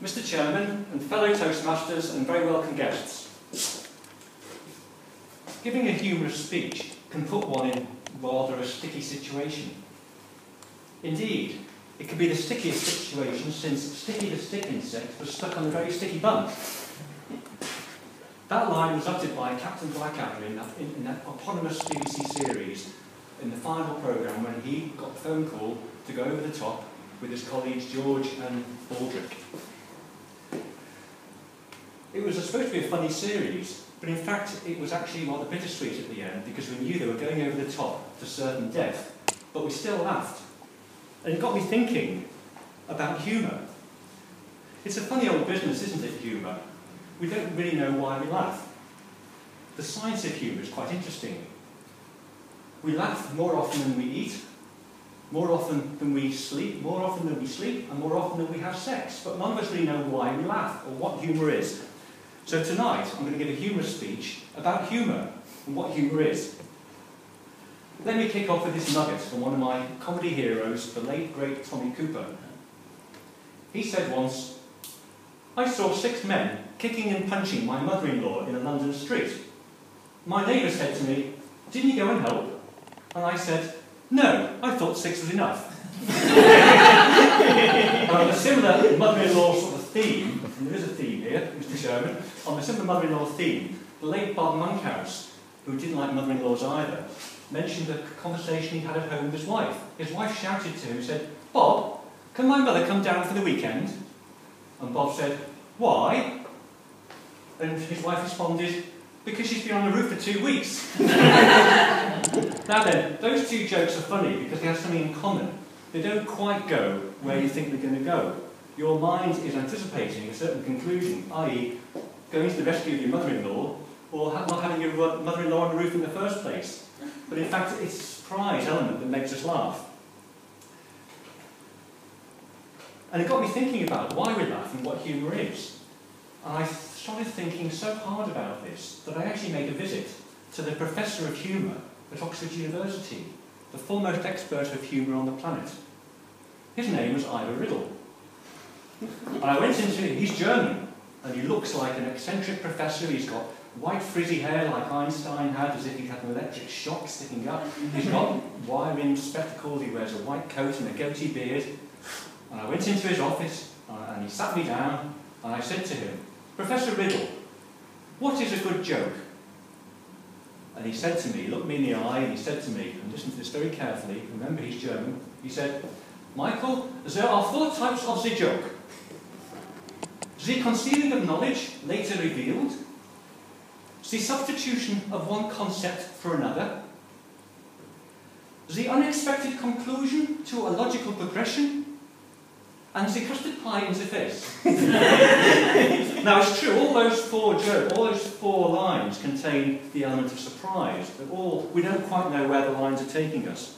Mr. Chairman and fellow Toastmasters and very welcome guests. Giving a humorous speech can put one in rather a sticky situation. Indeed, it can be the stickiest situation since Sticky the stick insect was stuck on a very sticky bun. That line was uttered by Captain Blackadder in that eponymous BBC series in the final programme when he got the phone call to go over the top with his colleagues George and Baldrick. It was supposed to be a funny series, but in fact it was actually rather bittersweet at the end because we knew they were going over the top to certain death, but we still laughed. And it got me thinking about humour. It's a funny old business, isn't it, humour? We don't really know why we laugh. The science of humour is quite interesting. We laugh more often than we eat, more often than we sleep, more often than we sleep, and more often than we have sex. But none of us really know why we laugh or what humour is. So tonight I'm going to give a humorous speech about humour and what humour is. Let me kick off with this nugget from one of my comedy heroes, the late great Tommy Cooper. He said once, "I saw 6 men kicking and punching my mother-in-law in a London street. My neighbour said to me, 'Didn't you go and help?' And I said, 'No, I thought 6 was enough.'" On a similar mother-in-law sort of theme, and there is a theme here, Mr. Chairman, on a similar mother-in-law theme, the late Bob Monkhouse, who didn't like mother-in-laws either, mentioned a conversation he had at home with his wife. His wife shouted to him, said, "Bob, can my mother come down for the weekend?" And Bob said, "Why?" And his wife responded, "Because she's been on the roof for 2 weeks." Now then, those two jokes are funny because they have something in common. They don't quite go where you think they're going to go. Your mind is anticipating a certain conclusion, i.e. going to the rescue of your mother-in-law or not having your mother-in-law on the roof in the first place. But in fact, it's a surprise element that makes us laugh. And it got me thinking about why we laugh and what humour is. And I started thinking so hard about this that I actually made a visit to the Professor of Humour at Oxford University, the foremost expert of humour on the planet. His name was Ivor Riddle. And I went into him, he's German, and he looks like an eccentric professor. He's got white frizzy hair like Einstein had, as if he had an electric shock sticking up. He's got wire-rimmed spectacles, he wears a white coat and a goatee beard. And I went into his office, and he sat me down, and I said to him, "Professor Riddle, what is a good joke?" And he said to me, he looked me in the eye, and he said to me, and listen to this very carefully, remember he's German, he said, "Michael, there are 4 types of the joke. The concealing of knowledge later revealed, the substitution of one concept for another, the unexpected conclusion to a logical progression, and the custard pie in the face." Now it's true, all those 4 lines contain the element of surprise. We don't quite know where the lines are taking us.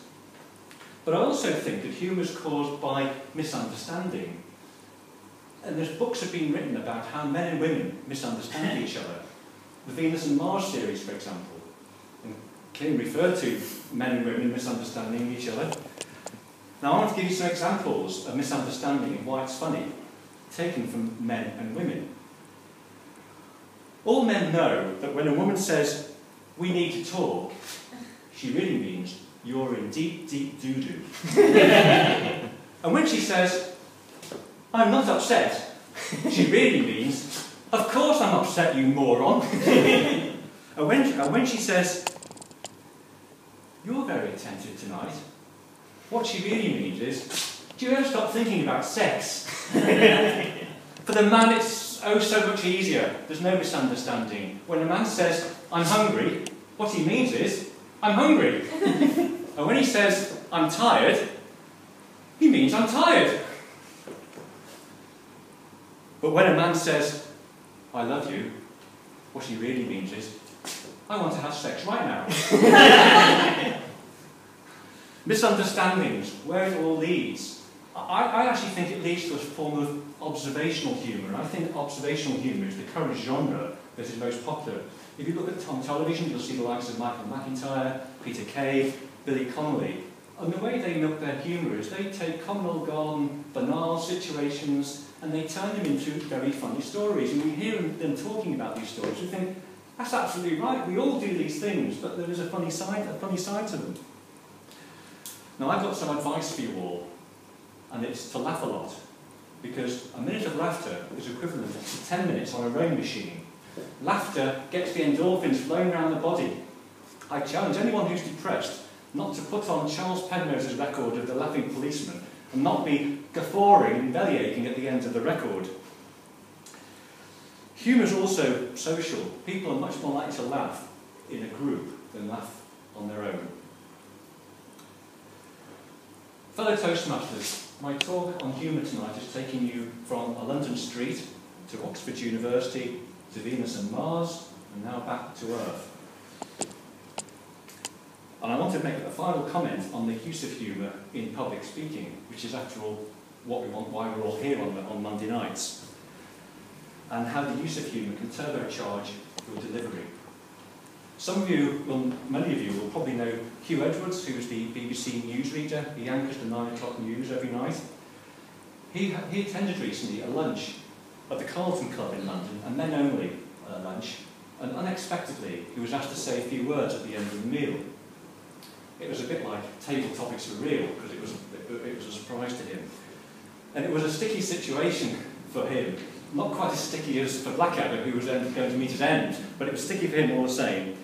But I also think that humour is caused by misunderstanding. And there's books have been written about how men and women misunderstand each other. The Venus and Mars series, for example. And Kim referred to men and women misunderstanding each other. Now I want to give you some examples of misunderstanding and why it's funny, taken from men and women. All men know that when a woman says, "We need to talk," she really means, "You're in deep, deep doo-doo." And when she says, "I'm not upset," she really means, "Of course I'm upset, you moron." And when she says, "You're very attentive tonight," what she really means is, "Do you ever stop thinking about sex?" For the man it's oh so much easier. There's no misunderstanding. When a man says, "I'm hungry," what he means is, "I'm hungry." And when he says, "I'm tired," he means, "I'm tired." But when a man says, "I love you," what he really means is, "I want to have sex right now." Misunderstandings, where it all leads. I actually think it leads to a form of observational humour. I think observational humour is the current genre that is most popular. If you look at on television, you'll see the likes of Michael McIntyre, Peter Kay, Billy Connolly. And the way they milk their humour is they take common old garden, banal situations, and they turn them into very funny stories. And we hear them talking about these stories, we think, that's absolutely right, we all do these things, but there is a funny side to them. Now I've got some advice for you all, and it's to laugh a lot, because a minute of laughter is equivalent to 10 minutes on a rowing machine. Laughter gets the endorphins flowing around the body. I challenge anyone who's depressed not to put on Charles Penrose's record of The Laughing Policeman and not be guffawing and bellyaching at the end of the record. Humour is also social. People are much more likely to laugh in a group than laugh on their own. Fellow Toastmasters, my talk on humour tonight is taking you from a London street to Oxford University, to Venus and Mars, and now back to Earth. And I want to make a final comment on the use of humour in public speaking, which is after all what we want, why we're all here on Monday nights, and how the use of humour can turbocharge your delivery. Some of you, well, many of you will probably know Hugh Edwards, who's the BBC newsreader. He anchors the 9 o'clock news every night. He attended recently a lunch at the Carlton Club in London, a men-only lunch, and unexpectedly he was asked to say a few words at the end of the meal. It was a bit like table topics for real, because it was a surprise to him. And it was a sticky situation for him. Not quite as sticky as for Blackadder, who was then going to meet his end, but it was sticky for him all the same.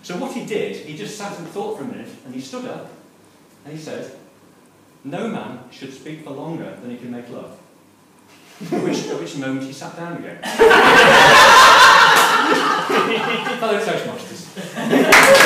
So what he did, he just sat and thought for a minute, and he stood up, and he said, "No man should speak for longer than he can make love." At which moment he sat down again. Fellow Toastmasters.